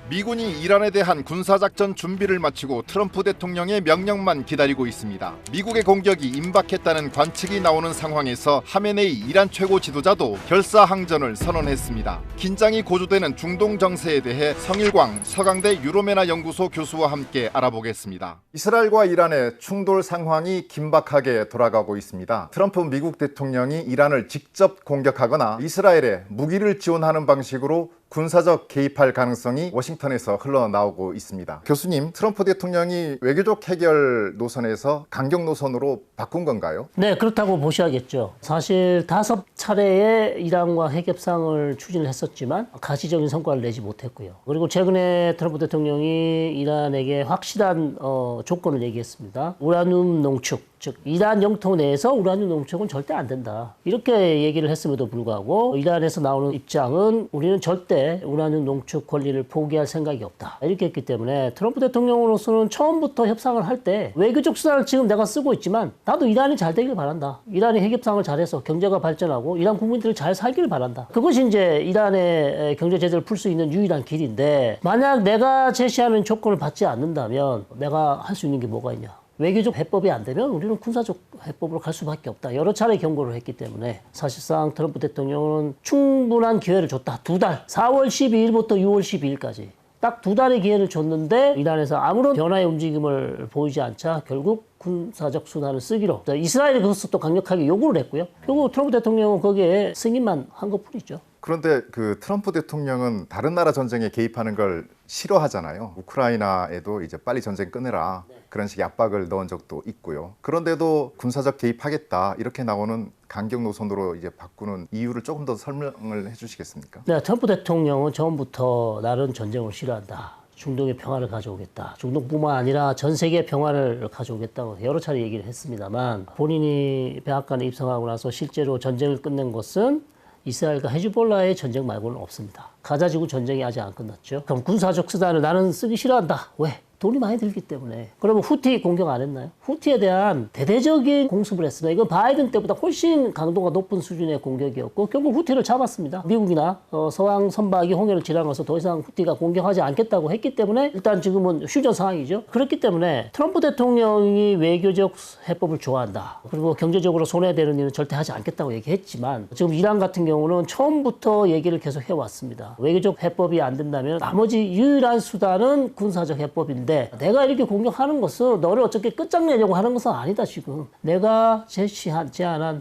미군이 이란에 대한 군사작전 준비를 마치고 트럼프 대통령의 명령만 기다리고 있습니다. 미국의 공격이 임박했다는 관측이 나오는 상황에서 하메네이 이란 최고 지도자도 결사항전을 선언했습니다. 긴장이 고조되는 중동 정세에 대해 성일광 서강대 유로메나 연구소 교수와 함께 알아보겠습니다. 이스라엘과 이란의 충돌 상황이 긴박하게 돌아가고 있습니다. 트럼프 미국 대통령이 이란을 직접 공격하거나 이스라엘에 무기를 지원하는 방식으로 군사적 개입할 가능성이 워싱턴에서 흘러나오고 있습니다. 교수님, 트럼프 대통령이 외교적 해결 노선에서 강경 노선으로 바꾼 건가요? 네, 그렇다고 보셔야겠죠. 사실 5차례의 이란과 핵협상을 추진을 했었지만 가시적인 성과를 내지 못했고요. 그리고 최근에 트럼프 대통령이 이란에게 확실한 조건을 얘기했습니다. 우라늄 농축, 즉 이란 영토 내에서 우라늄 농축은 절대 안 된다. 이렇게 얘기를 했음에도 불구하고 이란에서 나오는 입장은 우리는 절대 우라늄 농축 권리를 포기할 생각이 없다. 이렇게 했기 때문에 트럼프 대통령으로서는 처음부터 협상을 할 때 외교적 수단을 지금 내가 쓰고 있지만 나도 이란이 잘 되길 바란다. 이란이 핵협상을 잘해서 경제가 발전하고 이란 국민들이 잘 살길 바란다. 그것이 이제 이란의 경제 제재를 풀 수 있는 유일한 길인데, 만약 내가 제시하는 조건을 받지 않는다면 내가 할 수 있는 게 뭐가 있냐. 외교적 해법이 안 되면 우리는 군사적 해법으로 갈 수밖에 없다. 여러 차례 경고를 했기 때문에 사실상 트럼프 대통령은 충분한 기회를 줬다. 2달, 4월 12일부터 6월 12일까지 딱 2달의 기회를 줬는데 이란에서 아무런 변화의 움직임을 보이지 않자 결국 군사적 수단을 쓰기로 이스라엘이 그것을 또 강력하게 요구를 했고요. 결국 트럼프 대통령은 거기에 승인만 한 것뿐이죠. 그런데 그 트럼프 대통령은 다른 나라 전쟁에 개입하는 걸 싫어하잖아요. 우크라이나에도 이제 빨리 전쟁 끊으라 그런 식의 압박을 넣은 적도 있고요. 그런데도 군사적 개입하겠다 이렇게 나오는 강경 노선으로 이제 바꾸는 이유를 조금 더 설명을 해주시겠습니까? 네, 트럼프 대통령은 처음부터 나는 전쟁을 싫어한다. 중동의 평화를 가져오겠다. 중동뿐만 아니라 전 세계의 평화를 가져오겠다고 여러 차례 얘기를 했습니다만, 본인이 백악관에 입성하고 나서 실제로 전쟁을 끝낸 것은 이스라엘과 헤즈볼라의 전쟁 말고는 없습니다. 가자 지구 전쟁이 아직 안 끝났죠. 그럼 군사적 수단을 나는 쓰기 싫어한다. 왜? 돈이 많이 들기 때문에. 그러면 후티 공격 안 했나요? 후티에 대한 대대적인 공습을 했습니다. 이건 바이든 때보다 훨씬 강도가 높은 수준의 공격이었고 결국 후티를 잡았습니다. 미국이나 서방 선박이 홍해를 지나가서 더 이상 후티가 공격하지 않겠다고 했기 때문에 일단 지금은 휴전 상황이죠. 그렇기 때문에 트럼프 대통령이 외교적 해법을 좋아한다. 그리고 경제적으로 손해되는 일은 절대 하지 않겠다고 얘기했지만, 지금 이란 같은 경우는 처음부터 얘기를 계속 해왔습니다. 외교적 해법이 안 된다면 나머지 유일한 수단은 군사적 해법인데, 내가 이렇게 공격하는 것은 너를 어떻게 끝장내려고 하는 것은 아니다. 지금 내가 제시한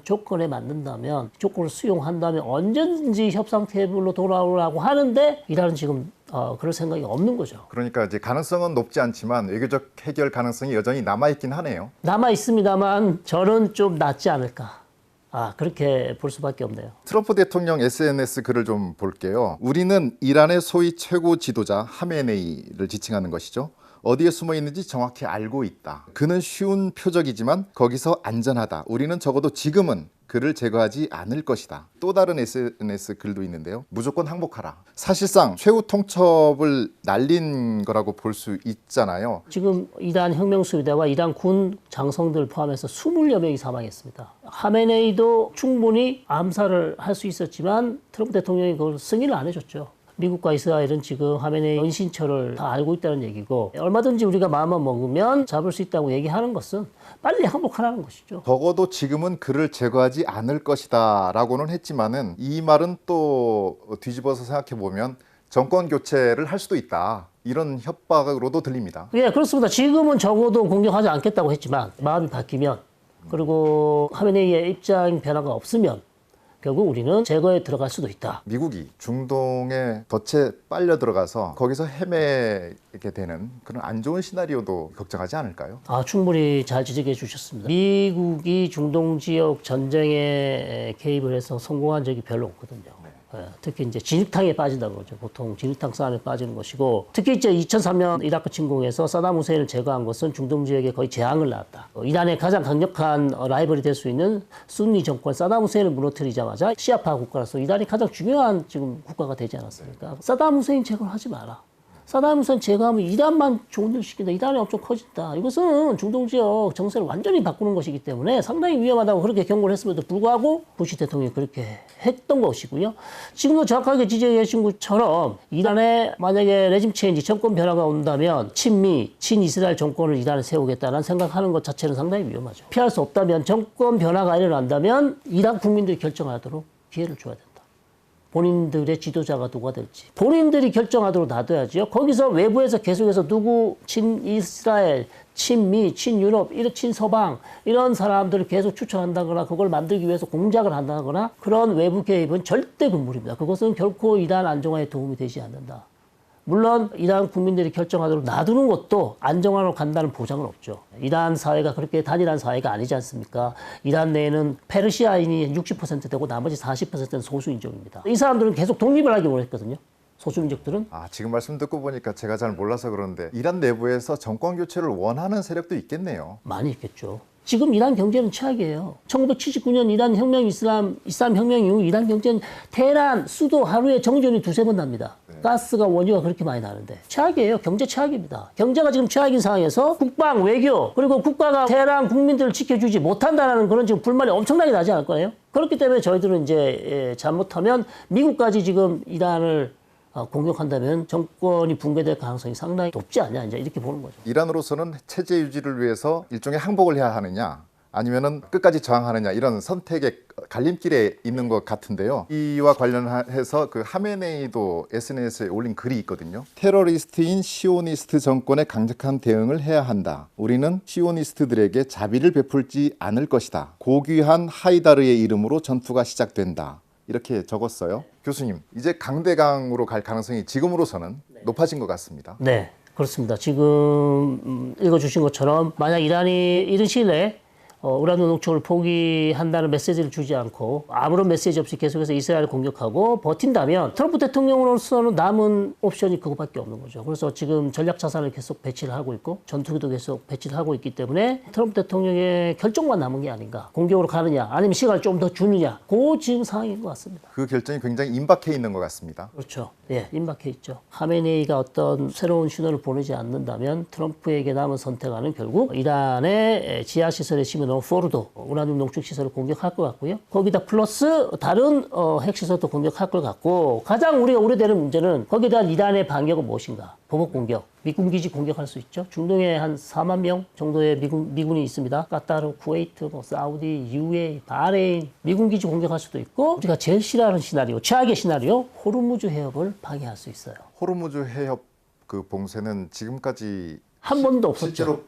조건에 맞는다면, 조건을 수용한다면 언제든지 협상 테이블로 돌아오라고 하는데 이란은 지금 그럴 생각이 없는 거죠. 그러니까 이제 가능성은 높지 않지만 외교적 해결 가능성이 여전히 남아있긴 하네요. 남아 있습니다만 저는 좀 낫지 않을까. 그렇게 볼 수밖에 없네요. 트럼프 대통령 SNS 글을 좀 볼게요. 우리는 이란의 소위 최고 지도자 하메네이를 지칭하는 것이죠. 어디에 숨어 있는지 정확히 알고 있다. 그는 쉬운 표적이지만 거기서 안전하다. 우리는 적어도 지금은 그를 제거하지 않을 것이다. 또 다른 SNS 글도 있는데요. 무조건 항복하라. 사실상 최후 통첩을 날린 거라고 볼 수 있잖아요. 지금 이란 혁명수비대와 이란 군 장성들 포함해서 20여 명이 사망했습니다. 하메네이도 충분히 암살을 할 수 있었지만 트럼프 대통령이 그걸 승인을 안 해줬죠. 미국과 이스라엘은 지금 하메네이 은신처를 다 알고 있다는 얘기고, 얼마든지 우리가 마음만 먹으면 잡을 수 있다고 얘기하는 것은 빨리 항복하라는 것이죠. 적어도 지금은 그를 제거하지 않을 것이다 라고는 했지만은 이 말은 또 뒤집어서 생각해 보면 정권 교체를 할 수도 있다, 이런 협박으로도 들립니다. 예, 그렇습니다. 지금은 적어도 공격하지 않겠다고 했지만 마음이 바뀌면, 그리고 하메네이의 입장 변화가 없으면 결국 우리는 제거에 들어갈 수도 있다. 미국이 중동에 덫에 빨려 들어가서 거기서 헤매게 되는 그런 안 좋은 시나리오도 걱정하지 않을까요? 충분히 잘 지적해 주셨습니다. 미국이 중동 지역 전쟁에 개입을 해서 성공한 적이 별로 없거든요. 특히 이제 진흙탕에 빠진다고 그러죠. 보통 진흙탕 싸움에 빠지는 것이고, 특히 이제 2003년 이라크 침공에서 사담 후세인을 제거한 것은 중동 지역에 거의 재앙을 낳았다. 이란의 가장 강력한 라이벌이 될 수 있는 순니 정권 사담 후세인을 무너뜨리자마자 시아파 국가로서 이란이 가장 중요한 지금 국가가 되지 않았습니까? 사담 후세인 제거를 하지 마라. 사담 후세인 제거하면 이란만 좋은 일 시킨다. 이란이 엄청 커진다. 이것은 중동 지역 정세를 완전히 바꾸는 것이기 때문에 상당히 위험하다고 그렇게 경고를 했음에도 불구하고 부시 대통령이 그렇게 했던 것이고요. 지금도 정확하게 지적해 주신 것처럼 이란에 만약에 레짐 체인지, 정권 변화가 온다면 친미, 친이스라엘 정권을 이란에 세우겠다는 생각하는 것 자체는 상당히 위험하죠. 피할 수 없다면 정권 변화가 일어난다면 이란 국민들이 결정하도록 기회를 줘야 된다. 본인들의 지도자가 누가 될지 본인들이 결정하도록 놔둬야죠. 거기서 외부에서 계속해서 누구 친이스라엘, 친미, 친유럽, 친서방 이런 사람들을 계속 추천한다거나 그걸 만들기 위해서 공작을 한다거나 그런 외부 개입은 절대 금물입니다. 그것은 결코 이란 안정화에 도움이 되지 않는다. 물론 이란 국민들이 결정하도록 놔두는 것도 안정화로 간다는 보장은 없죠. 이란 사회가 그렇게 단일한 사회가 아니지 않습니까? 이란 내에는 페르시아인이 60% 되고 나머지 40%는 소수인종입니다. 이 사람들은 계속 독립을 하기 원했거든요. 소수민족들은. 지금 말씀 듣고 보니까 제가 잘 몰라서 그런데 이란 내부에서 정권 교체를 원하는 세력도 있겠네요. 많이 있겠죠. 지금 이란 경제는 최악이에요. 1979년 이란 혁명 이슬람 혁명 이후 이란 경제는 테헤란 수도 하루에 정전이 2-3번 납니다. 가스가 원유가 그렇게 많이 나는데 최악이에요. 경제 최악입니다. 경제가 지금 최악인 상황에서 국방, 외교 그리고 국가가 테헤란 국민들을 지켜주지 못한다는 그런 지금 불만이 엄청나게 나지 않을 거예요. 그렇기 때문에 저희들은 이제 잘못하면 미국까지 지금 이란을 공격한다면 정권이 붕괴될 가능성이 상당히 높지 않냐 이제 이렇게 보는 거죠. 이란으로서는 체제 유지를 위해서 일종의 항복을 해야 하느냐 아니면은 끝까지 저항하느냐 이런 선택의 갈림길에 있는 것 같은데요. 이와 관련해서 그 하메네이도 SNS에 올린 글이 있거든요. 테러리스트인 시오니스트 정권에 강력한 대응을 해야 한다. 우리는 시오니스트들에게 자비를 베풀지 않을 것이다. 고귀한 하이다르의 이름으로 전투가 시작된다. 이렇게 적었어요. 교수님, 이제 강대강으로 갈 가능성이 지금으로서는 높아진 것 같습니다. 네, 그렇습니다. 지금 읽어주신 것처럼 만약 이란이 이른 시일 내에 우라늄 농축을 포기한다는 메시지를 주지 않고 아무런 메시지 없이 계속해서 이스라엘을 공격하고 버틴다면 트럼프 대통령으로서는 남은 옵션이 그거밖에 없는 거죠. 그래서 지금 전략 자산을 계속 배치를 하고 있고 전투기도 계속 배치를 하고 있기 때문에 트럼프 대통령의 결정만 남은 게 아닌가. 공격으로 가느냐 아니면 시간을 좀 더 주느냐. 그 지금 상황인 것 같습니다. 그 결정이 굉장히 임박해 있는 것 같습니다. 그렇죠. 예, 임박해 있죠. 하메네이가 어떤 새로운 신호를 보내지 않는다면 트럼프에게 남은 선택안은 결국 이란의 지하시설에 심어놓은 포르도 우라늄 농축 시설을 공격할 것 같고요. 거기다 플러스 다른 핵시설도 공격할 것 같고 가장 우리가 우려되는 문제는 거기에 대한 이란의 반격은 무엇인가? 보복 공격. 미군 기지 공격할 수 있죠. 중동에 한 4만 명 정도의 미군이 있습니다. 카타르, 쿠웨이트, 사우디, UAE, 바레인 미군 기지 공격할 수도 있고 우리가 제일 싫어하는 시나리오, 최악의 시나리오 호르무즈 해협을 방해할 수 있어요. 호르무즈 해협 그 봉쇄는 지금까지 한 번도 없었죠. 실제로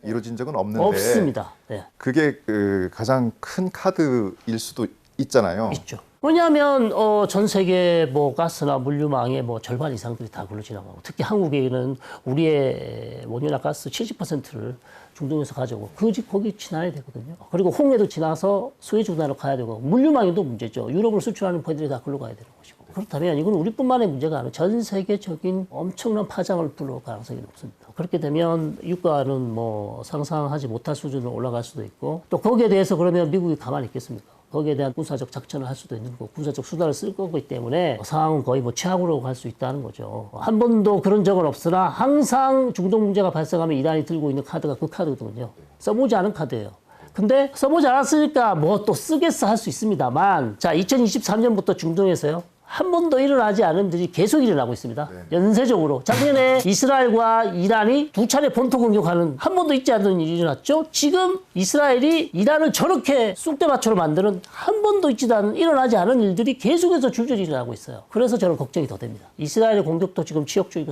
이루어진 적은 없는데 없습니다. 네. 그게 그 가장 큰 카드일 수도 있잖아요. 있죠. 왜냐하면 전 세계 뭐 가스나 물류망의 뭐 절반 이상들이 다 글로 지나가고 특히 한국에는 우리의 원유나 가스 70%를 중동에서 가져오고 거기 지나야 되거든요. 그리고 홍해도 지나서 수에즈운하로 가야 되고 물류망에도 문제죠. 유럽으로 수출하는 포인트들이 다 글로 가야 되는 것이고. 그렇다면 이건 우리뿐만의 문제가 아니라 전 세계적인 엄청난 파장을 불러올 가능성이 높습니다. 그렇게 되면 유가는 뭐 상상하지 못할 수준으로 올라갈 수도 있고 또 거기에 대해서 그러면 미국이 가만히 있겠습니까? 거기에 대한 군사적 작전을 할 수도 있는 거고 군사적 수단을 쓸 거기 때문에 상황은 거의 뭐 최악으로 갈 수 있다는 거죠. 한 번도 그런 적은 없으나 항상 중동 문제가 발생하면 이란이 들고 있는 카드가 그 카드거든요. 써보지 않은 카드예요. 근데 써보지 않았으니까 뭐 또 쓰겠어 할 수 있습니다만 자 2023년부터 중동에서요. 한 번도 일어나지 않은 일이 계속 일어나고 있습니다. 연쇄적으로. 작년에 이스라엘과 이란이 2차례 본토 공격하는 한 번도 있지 않은 일이 일어났죠. 지금 이스라엘이 이란을 저렇게 쑥대밭으로 만드는 한 번도 일어나지 않은 일들이 계속해서 줄줄이 일어나고 있어요. 그래서 저는 걱정이 더 됩니다. 이스라엘의 공격도 지금 치욕적이고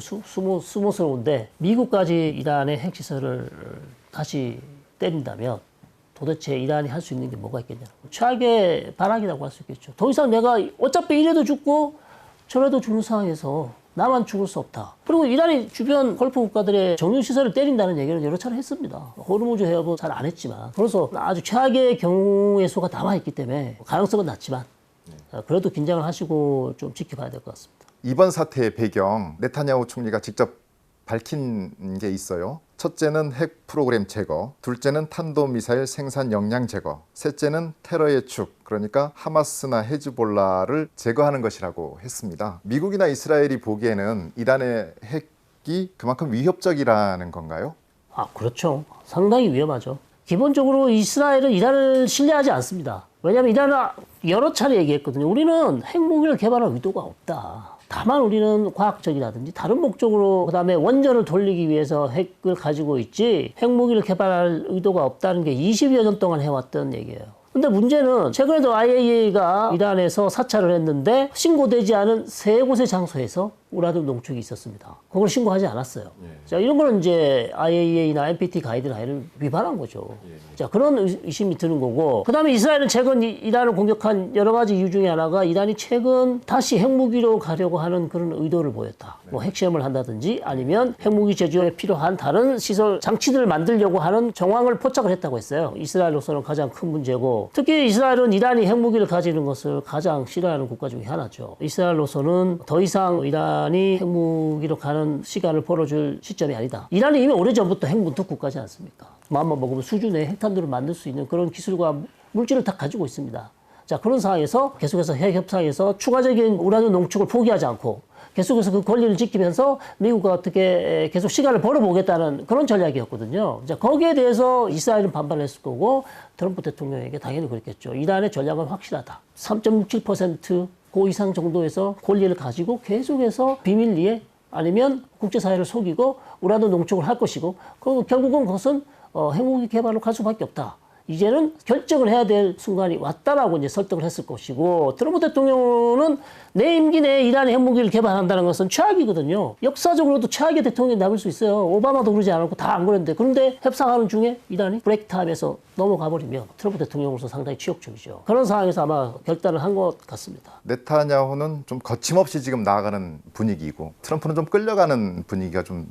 수모스러운데 미국까지 이란의 핵시설을 다시 때린다면 도대체 이란이 할 수 있는 게 뭐가 있겠냐. 최악의 발악이라고 할 수 있겠죠. 더 이상 내가 어차피 이래도 죽고 저래도 죽는 상황에서 나만 죽을 수 없다. 그리고 이란이 주변 걸프 국가들의 정유시설을 때린다는 얘기를 여러 차례 했습니다. 호르무즈 해협은 잘 안 했지만. 그래서 아주 최악의 경우의 수가 남아있기 때문에 가능성은 낮지만 그래도 긴장을 하시고 좀 지켜봐야 될 것 같습니다. 이번 사태의 배경 네타냐후 총리가 직접 밝힌 게 있어요. 첫째는 핵 프로그램 제거, 둘째는 탄도미사일 생산 역량 제거, 셋째는 테러의 축, 그러니까 하마스나 헤즈볼라를 제거하는 것이라고 했습니다. 미국이나 이스라엘이 보기에는 이란의 핵 공격이 그만큼 위협적이라는 건가요? 그렇죠. 상당히 위험하죠. 기본적으로 이스라엘은 이란을 신뢰하지 않습니다. 왜냐하면 이란은 여러 차례 얘기했거든요. 우리는 핵무기를 개발할 의도가 없다. 다만 우리는 과학적이라든지 다른 목적으로 그다음에 원전을 돌리기 위해서 핵을 가지고 있지 핵무기를 개발할 의도가 없다는 게 20여 년 동안 해왔던 얘기예요. 근데 문제는 최근에도 IAEA가 이란에서 사찰을 했는데 신고되지 않은 3곳의 장소에서 우라늄 농축이 있었습니다. 그걸 신고하지 않았어요. 자, 이런 거는 이제 IAEA나 NPT 가이드라인을 위반한 거죠. 자, 그런 의심이 드는 거고. 그 다음에 이스라엘은 최근 이란을 공격한 여러 가지 이유 중에 하나가 이란이 최근 다시 핵무기로 가려고 하는 그런 의도를 보였다. 뭐 핵시험을 한다든지 아니면 핵무기 제조에 필요한 다른 시설, 장치들을 만들려고 하는 정황을 포착을 했다고 했어요. 이스라엘로서는 가장 큰 문제고, 특히 이스라엘은 이란이 핵무기를 가지는 것을 가장 싫어하는 국가 중에 하나죠. 이스라엘로서는 더 이상 이란이 핵무기로 가는 시간을 벌어줄 시점이 아니다. 이란이 이미 오래전부터 핵문투 국가지 않습니까? 마음만 먹으면 수준의 핵탄두를 만들 수 있는 그런 기술과 물질을 다 가지고 있습니다. 자, 그런 상황에서 계속해서 핵 협상에서 추가적인 우라늄 농축을 포기하지 않고 계속해서 그 권리를 지키면서 미국과 어떻게 계속 시간을 벌어보겠다는 그런 전략이었거든요. 자, 거기에 대해서 이스라엘은 반발했을 거고 트럼프 대통령에게 당연히 그랬겠죠. 이란의 전략은 확실하다. 3.67% 그 이상 정도에서 권리를 가지고 계속해서 비밀리에 아니면 국제사회를 속이고 우라늄 농축을 할 것이고 결국은 그것은 핵무기 개발로 갈 수밖에 없다. 이제는 결정을 해야 될 순간이 왔다라고 이제 설득을 했을 것이고 트럼프 대통령은 내 임기 내에 이란의 핵무기를 개발한다는 것은 최악이거든요. 역사적으로도 최악의 대통령이 남을 수 있어요. 오바마도 그러지 않았고 다 안 그랬는데 그런데 협상하는 중에 이란이 브레이크타임에서 넘어가 버리면 트럼프 대통령으로서 상당히 치욕적이죠. 그런 상황에서 아마 결단을 한 것 같습니다. 네타냐후는 좀 거침없이 지금 나아가는 분위기이고 트럼프는 좀 끌려가는 분위기가 좀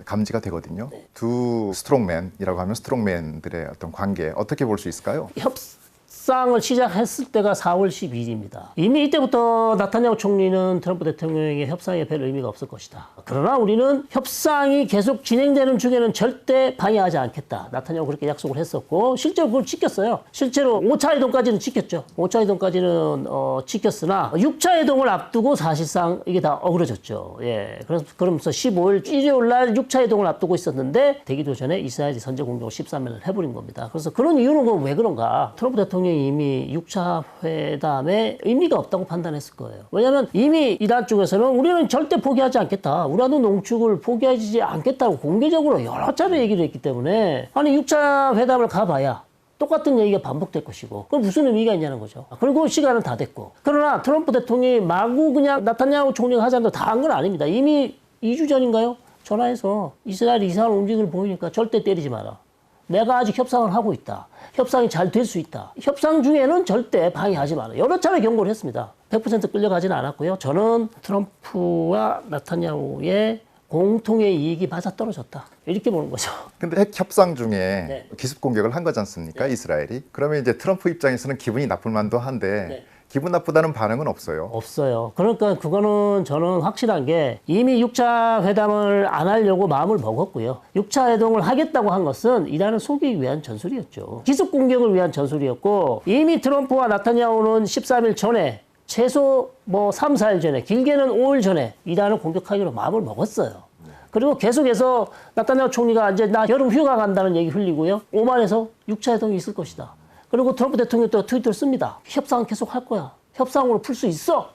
감지가 되거든요. 두 스트롱맨이라고 하면 스트롱맨들의 어떤 관계 어떻게 볼 수 있을까요? 협상을 시작했을 때가 4월 12일입니다. 이미 이때부터 나타냐후 총리는 트럼프 대통령에게 협상에 별 의미가 없을 것이다. 그러나 우리는 협상이 계속 진행되는 중에는 절대 방해하지 않겠다. 나타냐후 그렇게 약속을 했었고 실제로 그걸 지켰어요. 실제로 5차 회동까지는 지켰죠. 5차 회동까지는 지켰으나 6차 회동을 앞두고 사실상 이게 다 어그러졌죠. 예. 그러면서 15일 일요일 날 6차 회동을 앞두고 있었는데 되기도 전에 이스라엘이 선제 공격을 13일을 해버린 겁니다. 그래서 그런 이유는 왜 그런가? 트럼프 대통령이 이미 6차 회담에 의미가 없다고 판단했을 거예요. 왜냐하면 이미 이란 쪽에서는 우리는 절대 포기하지 않겠다. 우라늄 농축을 포기하지 않겠다고 공개적으로 여러 차례 얘기를 했기 때문에 아니 6차 회담을 가봐야 똑같은 얘기가 반복될 것이고 그럼 무슨 의미가 있냐는 거죠. 그리고 시간은 다 됐고 그러나 트럼프 대통령이 마구 그냥 나타냐후 총리가 하자는데 다 한 건 아닙니다. 이미 2주 전인가요? 전화해서 이스라엘이 이상한 움직임을 보이니까 절대 때리지 마라. 내가 아직 협상을 하고 있다. 협상이 잘 될 수 있다. 협상 중에는 절대 방해하지 마라. 여러 차례 경고를 했습니다. 100% 끌려가지는 않았고요. 저는 트럼프와 나타냐후의 공통의 이익이 맞아떨어졌다. 이렇게 보는 거죠. 근데 핵 협상 중에 네. 기습 공격을 한 거지 않습니까? 이스라엘이. 그러면 이제 트럼프 입장에서는 기분이 나쁠 만도 한데 네. 기분 나쁘다는 반응은 없어요. 없어요. 그러니까 그거는 저는 확실한 게 이미 6차 회담을 안 하려고 마음을 먹었고요. 6차 회동을 하겠다고 한 것은 이란을 속이기 위한 전술이었죠. 기습 공격을 위한 전술이었고 이미 트럼프와 나타냐후는 13일 전에 최소 3, 4일 전에 길게는 5일 전에 이란을 공격하기로 마음을 먹었어요. 그리고 계속해서 나타냐후 총리가 이제 나 여름 휴가 간다는 얘기 흘리고요. 오만에서 6차 회동이 있을 것이다. 그리고 트럼프 대통령이 또 트위터를 씁니다. 협상은 계속 할 거야. 협상으로 풀 수 있어.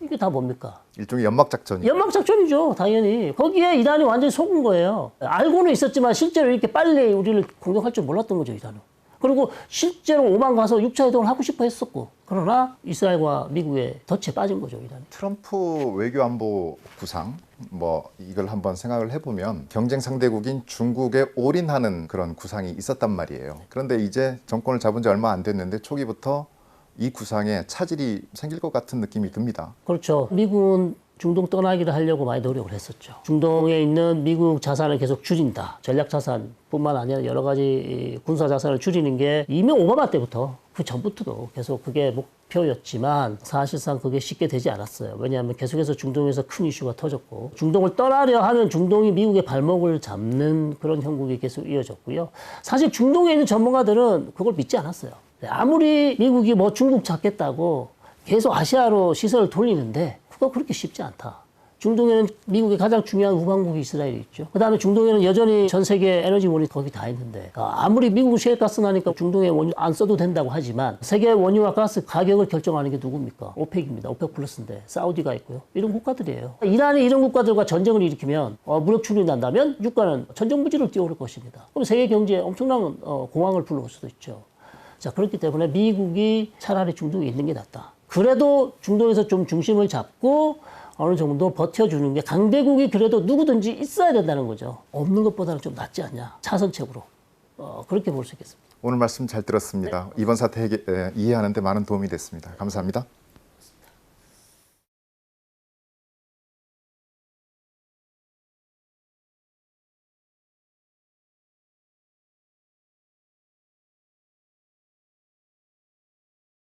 이게 다 뭡니까? 일종의 연막작전이. 연막작전이죠. 당연히. 거기에 이란이 완전히 속은 거예요. 알고는 있었지만 실제로 이렇게 빨리 우리를 공격할 줄 몰랐던 거죠. 이란은. 그리고 실제로 오만 가서 6차 회동을 하고 싶어 했었고 그러나 이스라엘과 미국의 덫에 빠진 거죠. 이란이. 트럼프 외교안보 구상 이걸 한번 생각을 해보면 경쟁 상대국인 중국에 올인하는 그런 구상이 있었단 말이에요. 그런데 이제 정권을 잡은 지 얼마 안 됐는데 초기부터 이 구상에 차질이 생길 것 같은 느낌이 듭니다. 그렇죠. 미국은 중동 떠나기를 하려고 많이 노력을 했었죠. 중동에 있는 미국 자산을 계속 줄인다. 전략 자산뿐만 아니라 여러 가지 군사 자산을 줄이는 게 이미 오바마 때부터 그 전부터도 계속 그게 목표였지만 사실상 그게 쉽게 되지 않았어요. 왜냐하면 계속해서 중동에서 큰 이슈가 터졌고 중동을 떠나려 하면 중동이 미국의 발목을 잡는 그런 형국이 계속 이어졌고요. 사실 중동에 있는 전문가들은 그걸 믿지 않았어요. 아무리 미국이 중국 찾겠다고 계속 아시아로 시선을 돌리는데 그거 그렇게 쉽지 않다. 중동에는 미국의 가장 중요한 우방국이 이스라엘이 있죠. 그다음에 중동에는 여전히 전 세계 에너지 원이 거기 다 있는데 아무리 미국은 셰일가스 나니까 중동에 원유 안 써도 된다고 하지만 세계 원유와 가스 가격을 결정하는 게 누굽니까? 오펙입니다. 오펙 플러스인데 사우디가 있고요. 이런 국가들이에요. 이란이 이런 국가들과 전쟁을 일으키면 무력 충돌이 난다면 유가는 전쟁부지를 뛰어오를 것입니다. 그럼 세계 경제에 엄청난 공황을 불러올 수도 있죠. 자, 그렇기 때문에 미국이 차라리 중동에 있는 게 낫다. 그래도 중동에서 좀 중심을 잡고 어느 정도 버텨주는 게 강대국이 그래도 누구든지 있어야 된다는 거죠. 없는 것보다는 좀 낫지 않냐. 차선책으로. 그렇게 볼 수 있겠습니다. 오늘 말씀 잘 들었습니다. 이번 사태 이해하는 데 많은 도움이 됐습니다. 감사합니다.